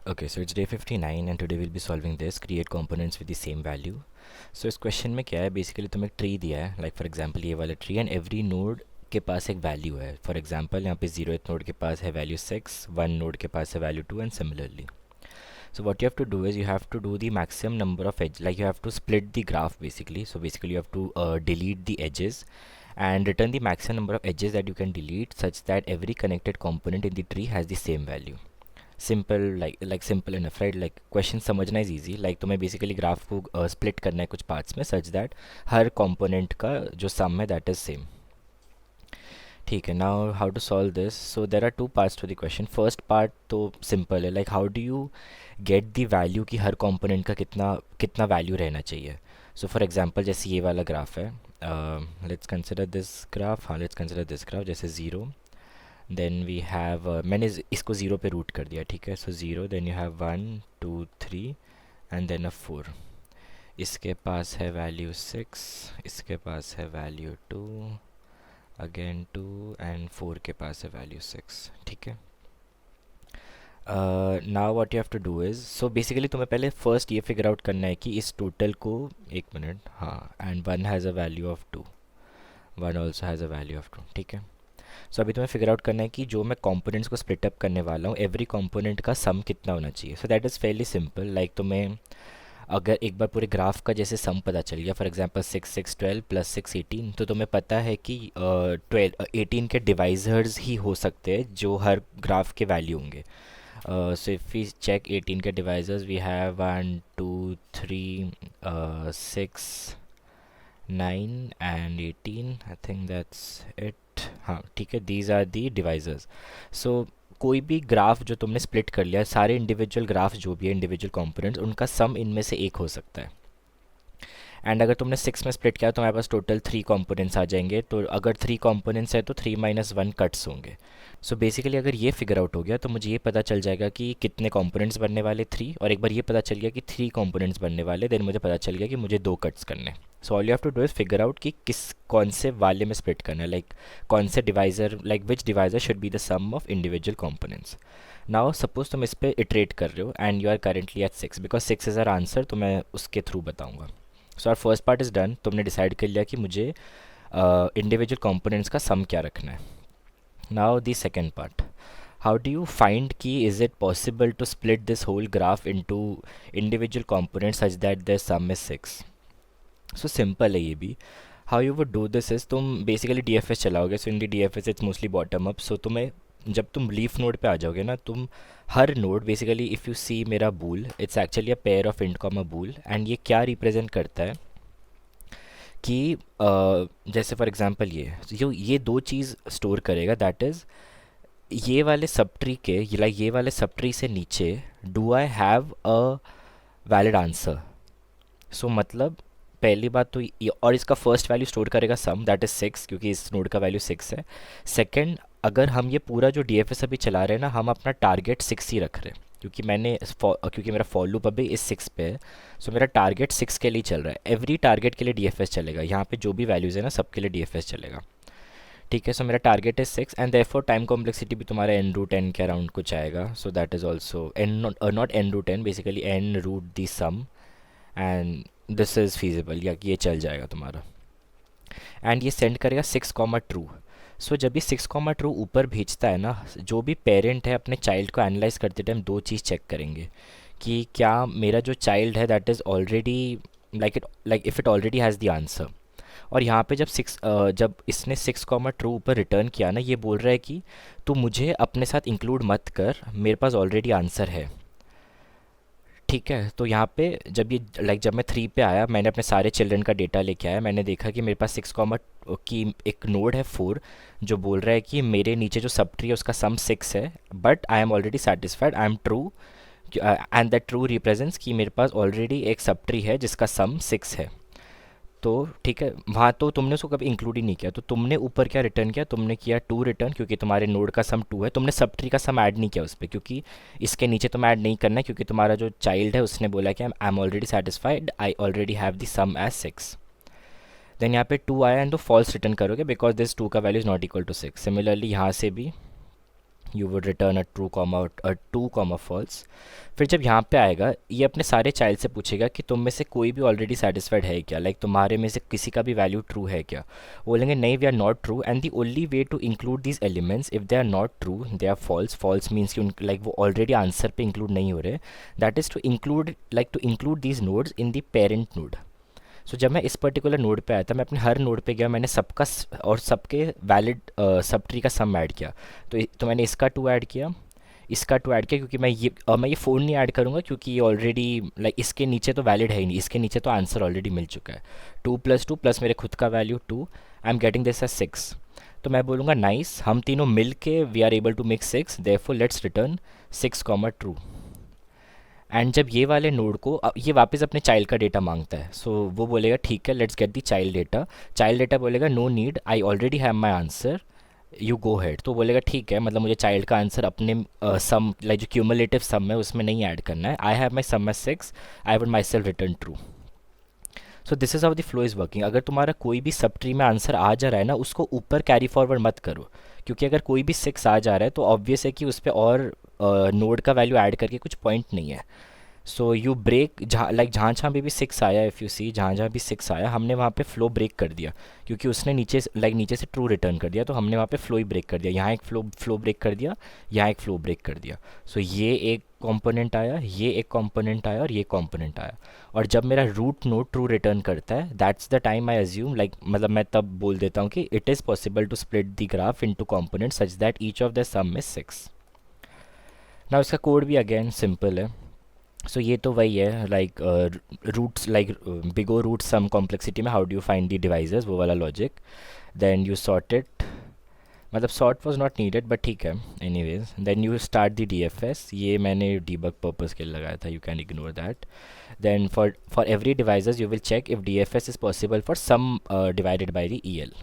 Okay, so it's day 59 and today we'll be solving this create components with the same value. So इस question में क्या है, basically तुम्हें एक tree दिया है, लाइक फॉर एग्जांपल ये वाला ट्री, एंड एवरी नोड के पास एक वैल्यू है. फॉर एग्जांपल यहाँ पे 0th नोड के पास है वैल्यू 6, 1 नोड के पास है value 2 and similarly. So what you have to do is you have to do the maximum number of edge, like you have to split the graph basically. So basically you have to delete the edges and return the maximum number of edges that you can delete such that every connected component in the tree has the same value. Simple like simple enough right. Like question समझना is easy. Like तुम्हें basically graph को split करना है कुछ parts में such that her component का जो सम है दैट इज सेम. ठीक है. Now how to solve this. So there are two parts to the question. First part तो सिंपल है, like how do you get the value कि हर कंपोनेंट का कितना कितना वैल्यू रहना चाहिए. सो फॉर एग्जांपल जैसे ये वाला ग्राफ है, लेट्स कंसिडर दिस ग्राफ. हाँ, लेट्स कंसिडर दिस ग्राफ. जैसे 0, देन वी हैव मैंने इसको 0 पे रूट कर दिया. ठीक है. So 0, then you have 1 2 3 and then a 4. इसके पास है वैल्यू 6, इसके पास है वैल्यू 2, अगेन 2 एंड 4 के पास है वैल्यू 6. ठीक है. Now what you have to do is, so basically तुम्हें पहले फर्स्ट ये फिगर आउट करना है कि इस टोटल को, एक मिनट, हाँ, and 1 has a value of 2, 1 also has a value of 2. ठीक है. सो अभी तुम्हें फिगर आउट करना है कि जो मैं कंपोनेंट्स को स्प्लिट अप करने वाला हूँ एवरी कंपोनेंट का सम कितना होना चाहिए. सो that is Fairlie simple. Like तुम्हें अगर एक बार पूरे ग्राफ का जैसे सम पता चल गया, फॉर एग्जांपल 6 6 12 प्लस 6 18, तो तुम्हें पता है कि 12 18 के डिवाइजर्स ही हो सकते हैं जो हर ग्राफ के वैल्यू होंगे. सो इफ़ वी चेक 18 के divisors we have 1 2 3 6 9 and 18. I think that's it. हाँ, ठीक है. These are the divisors. So कोई भी ग्राफ जो तुमने स्प्लिट कर लिया, सारे इंडिविजुअल ग्राफ जो भी है, इंडिविजुअल कंपोनेंट्स, उनका सम इनमें से एक हो सकता है. एंड अगर तुमने 6 में स्प्लिट किया तो हमारे पास टोटल 3 कंपोनेंट्स आ जाएंगे. तो अगर 3 कंपोनेंट्स है तो 3 माइनस 1 कट्स होंगे. सो बेसिकली अगर ये फिगर आउट हो गया तो मुझे ये पता चल जाएगा कि कितने कंपोनेंट्स बनने वाले 3, और एक बार ये पता चल गया कि 3 कंपोनेंट्स बनने वाले, देन मुझे पता चल गया कि मुझे 2 कट्स करने. So all you have to do is figure out कि किस कौन से वाले में स्प्लिट करना है, लाइक कौन से divisor, like which divisor should be the sum of individual components. Now suppose तुम इस पर इटरेट कर रहे हो and you are currently at 6, because 6 is our answer, तो मैं उसके थ्रू बताऊँगा. So our first part is done. तुमने डिसाइड कर लिया कि मुझे इंडिविजुअल कंपोनेंट्स का सम क्या रखना है. Now the second part, how do you find कि is it possible to split this whole graph into individual components such that their sum is 6. so simple है ये भी. how you would do this is, तुम basically DFS चलाओगे. so in the DFS it's mostly bottom up. so तुम्हें जब तुम leaf node पे आ जाओगे ना, तुम हर node basically, if you see मेरा bool, it's actually a pair of int comma bool. And ये क्या रिप्रेजेंट करता है कि जैसे फॉर एग्जांपल ये दो चीज़ स्टोर करेगा. दैट इज़ ये वाले सब ट्री के, लाइक ये वाले सब ट्री से नीचे do I have a valid answer. So मतलब पहली बात तो ये, और इसका फर्स्ट वैल्यू स्टोर करेगा सम, दैट इज़ 6, क्योंकि इस नोड का वैल्यू 6 है. सेकंड, अगर हम ये पूरा जो DFS अभी चला रहे हैं ना, हम अपना टारगेट 6 ही रख रहे हैं, क्योंकि मेरा फॉर लूप अभी इस 6 पे है. सो मेरा टारगेट 6 के लिए चल रहा है. एवरी टारगेट के लिए DFS चलेगा. यहाँ पे जो भी वैल्यूज़ है ना, सबके लिए DFS चलेगा. ठीक है. सो मेरा target is 6 and therefore time complexity भी तुम्हारा n रूट n के अराउंड कुछ आएगा. So that is also n, not n root n, basically n root the sum, and this is feasible, या कि ये चल जाएगा तुम्हारा. एंड ये सेंड करेगा 6 कॉमा ट्रू. सो जब ये 6 कॉमा ट्रू ऊपर भेजता है ना, जो भी पेरेंट है अपने चाइल्ड को एनालाइज करते टाइम दो चीज़ चेक करेंगे कि क्या मेरा जो चाइल्ड है that is already like if it already has the answer. और यहाँ पे जब इसने 6 कॉमा ट्रू ऊपर रिटर्न किया ना, ये बोल रहा है कि तू मुझे अपने साथ इंक्लूड मत कर, मेरे पास ऑलरेडी आंसर है. ठीक है. तो यहाँ पे जब मैं 3 पे आया, मैंने अपने सारे चिल्ड्रन का डेटा लेके आया, मैंने देखा कि मेरे पास 6 कॉमा की एक नोड है 4, जो बोल रहा है कि मेरे नीचे जो सब ट्री है उसका सम 6 है, but I am already satisfied, I am true, and that true represents कि मेरे पास ऑलरेडी एक सब ट्री है जिसका सम 6 है. तो ठीक है, वहाँ तो तुमने उसको कभी इंक्लूड ही नहीं किया. तो तुमने ऊपर क्या रिटर्न किया, तुमने किया 2 रिटर्न, क्योंकि तुम्हारे नोड का सम 2 है. तुमने सब ट्री का सम ऐड नहीं किया उस पर, क्योंकि इसके नीचे तुम ऐड नहीं करना है, क्योंकि तुम्हारा जो चाइल्ड है उसने बोला कि I am already satisfied, I already have the sum as 6. Then यहाँ पे 2 आया एंड तो फॉल्स रिटर्न करोगे, बिकॉज दिस 2 का value is not equal to 6. Similarly यहाँ से भी you would return true comma false. फिर जब यहाँ पे आएगा ये अपने सारे चाइल्ड से पूछेगा कि तुम में से कोई भी ऑलरेडी सेटिस्फाइड है क्या, लाइक तुम्हारे में से किसी का भी वैल्यू ट्रू है क्या। बोलेंगे नहीं, we are not true, and the only way to include these elements if they are not true they are false. False means कि उन लाइक वो ऑलरेडी आंसर पे इंक्लूड नहीं हो रहे। That is to include these nodes in the parent node. So जब मैं इस पर्टिकुलर नोड पे आया था, मैं अपने हर नोड पे गया, मैंने सबका और सबके वैलिड सब ट्री का सम ऐड किया। तो मैंने इसका 2 ऐड किया, इसका 2 ऐड किया, क्योंकि मैं ये 4 नहीं ऐड करूँगा क्योंकि ये ऑलरेडी लाइक इसके नीचे तो वैलिड है ही नहीं, इसके नीचे तो आंसर ऑलरेडी मिल चुका है। 2 + 2 प्लस मेरे खुद का value 2, I am getting this as 6। तो मैं बोलूँगा नाइस, हम तीनों मिल के we are able to make 6, therefore let's return 6 comma true. And जब ये वाले नोड को ये वापस अपने चाइल्ड का डेटा मांगता है, सो वो बोलेगा ठीक है, let's get the child data. Child data बोलेगा no need, I already have my answer, you go ahead. तो बोलेगा ठीक है, मतलब मुझे चाइल्ड का आंसर अपने सम लाइक जो क्यूमुलेटिव सम है उसमें नहीं ऐड करना है। I have my sum as 6, I would myself return true. So this is how the flow is working. अगर तुम्हारा कोई भी सब ट्री में आंसर आ जा रहा है ना, उसको ऊपर कैरी फॉरवर्ड मत करो, क्योंकि अगर कोई भी 6 आ जा रहा है तो ऑब्वियस है कि उस पर और नोड का वैल्यू ऐड करके कुछ पॉइंट नहीं है। सो यू ब्रेक, जहाँ जहाँ भी 6 आया, इफ़ यू सी जहाँ जहाँ भी 6 आया, हमने वहाँ पे फ्लो ब्रेक कर दिया, क्योंकि उसने नीचे से ट्रू रिटर्न कर दिया, तो हमने वहाँ पे फ्लो ही ब्रेक कर दिया। यहाँ एक फ्लो ब्रेक कर दिया, यहाँ एक फ्लो ब्रेक कर दिया। सो ये एक कंपोनेंट आया, ये एक कंपोनेंट आया और ये कंपोनेंट आया। और जब मेरा रूट नोड ट्रू रिटर्न करता है, that's the time I assume like, मतलब मैं तब बोल देता हूँ कि it is possible to split the graph into component such that each of the sum is 6। ना इसका कोड भी अगेन सिंपल है। सो ये तो वही है like roots, like big O root some complexity में how do you find the divisors, वो वाला logic. Then you sort it, मतलब sort was not needed but ठीक है anyways. Then you start the DFS, ये मैंने डीबग पर्पस के लिए लगाया था, you can ignore that. Then for every divisors you will check if DFS is possible for sum divided by the EL.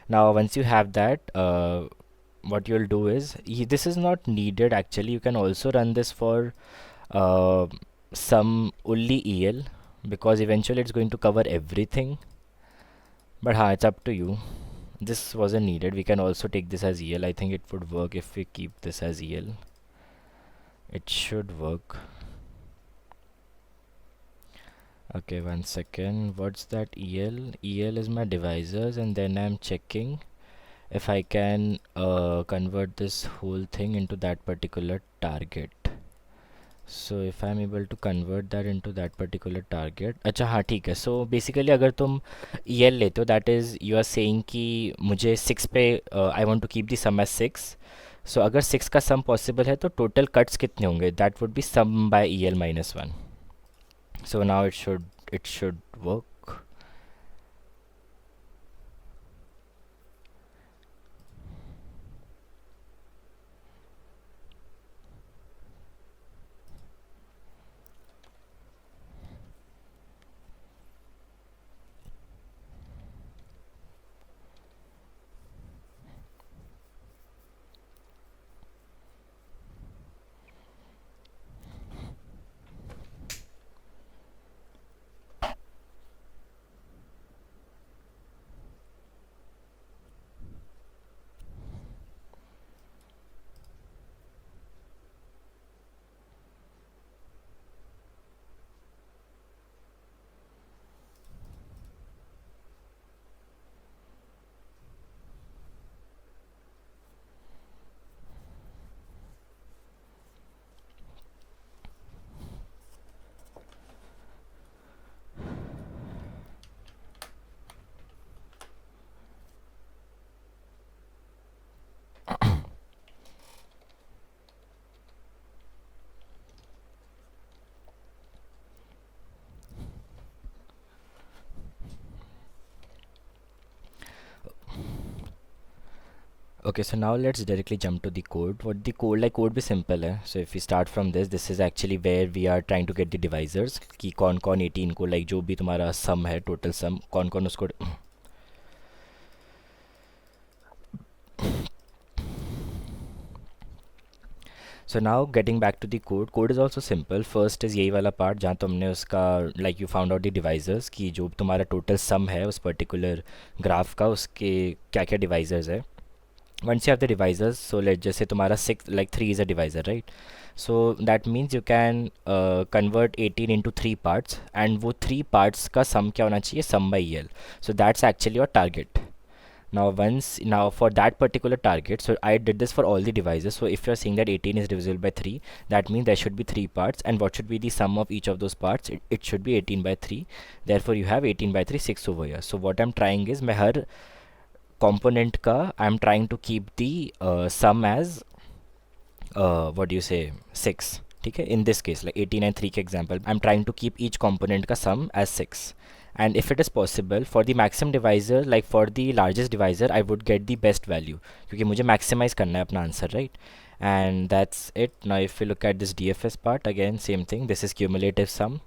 Now once you have that, what you'll do is, this is not needed actually, you can also run this for uh, some only EL, because eventually it's going to cover everything. But it's up to you. This wasn't needed, we can also take this as EL. I think it would work if we keep this as EL. It should work. Okay, 1 second, what's that EL? EL is my devices, and then I'm checking if I can convert this whole thing into that particular target. So if I'm able to convert that into that particular target, अच्छा हाँ ठीक है। so basically अगर तुम EL लेते हो, that is you are saying कि मुझे 6 पे I want to keep the sum as 6। so अगर 6 का sum possible है तो total cuts कितने होंगे, that would be sum by EL minus 1। so now it should work। Okay, so now let's directly jump to the code. What the code, like code भी simple है। so if we start from this is actually where we are trying to get the divisors, कि कौन कौन 18 को, like जो भी तुम्हारा sum है, total sum कौन कौन उसको। so now getting back to the code is also simple। first is यही वाला part जहाँ तुमने उसका like you found out the divisors, कि जो तुम्हारा total sum है उस particular graph का, उसके क्या क्या divisors है। once you have the divisors, so let's just say तुम्हारा 6 like 3 is a divisor, right? So that means you can convert 18 into 3 parts, and वो 3 parts का sum क्या होना चाहिए, sum by EL. So that's actually your target. Now for that particular target, so I did this for all the divisors. So if you're saying that 18 is divisible by 3, that means there should be 3 parts, and what should be the sum of each of those parts? It should be 18 by 3. Therefore you have 18 by 3 6 over here. So what I'm trying is, मैं हर component का I'm trying to keep the sum as what do you say, 6. ठीक है, in this case like 18 and 3 के example, I'm trying to keep each component का sum as 6. And if it is possible for the maximum divisor, like for the largest divisor, I would get the best value, क्योंकि मुझे maximize करना है अपना answer, right? And that's it. Now if you look at this DFS part, again same thing, this is cumulative sum.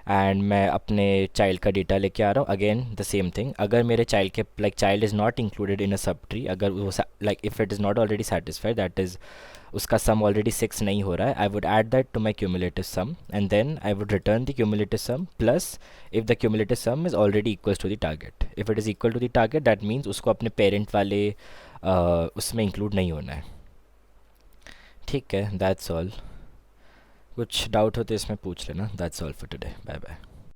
And मैं अपने child का data लेके आ रहा हूँ, अगेन द सेम थिंग. अगर मेरे चाइल्ड के like child is not included in a subtree, अगर वो like if it is not already satisfied, that is उसका सम ऑलरेडी 6 नहीं हो रहा है, I would add that to my cumulative sum, and then I would return the cumulative sum plus if the cumulative sum is already equals to the target. If it is equal to the target, that means उसको अपने parent वाले उसमें include नहीं होना है. ठीक है, that's all. कुछ डाउट हो तो इसमें पूछ लेना. That's all for today. Bye bye.